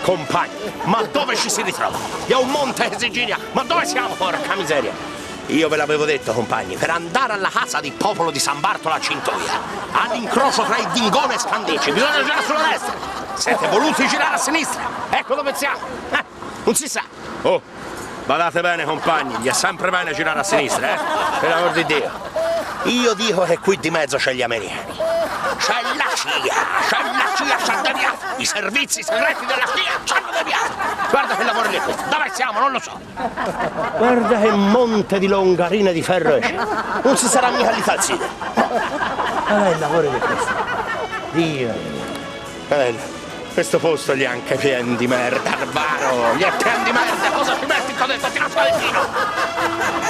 Compagni, ma dove ci si ritrova? È un monte Sicilia, ma dove siamo, porca miseria? Io ve l'avevo detto, compagni, per andare alla casa di popolo di San Bartolo a Cintoia, all'incrocio tra il Dingone e Scandici, bisogna girare sulla destra. Siete voluti girare a sinistra? Ecco dove siamo. Non si sa. Oh, badate bene, compagni, gli è sempre bene girare a sinistra, per l'amor di Dio. Io dico che qui di mezzo c'è gli americani. C'è la CIA c'ha deviato, i servizi segreti della CIA c'hanno deviato. Guarda che lavoro lì, dove siamo, non lo so. Guarda che monte di longarine di ferro esce. Non si sarà mica lì talzite. Il lavoro di questo. Dio mio. Questo posto gli è anche pieno di merda, Barbaro. Gli è pieno di merda, cosa ci metti qua dentro? Ti lascio Valentino.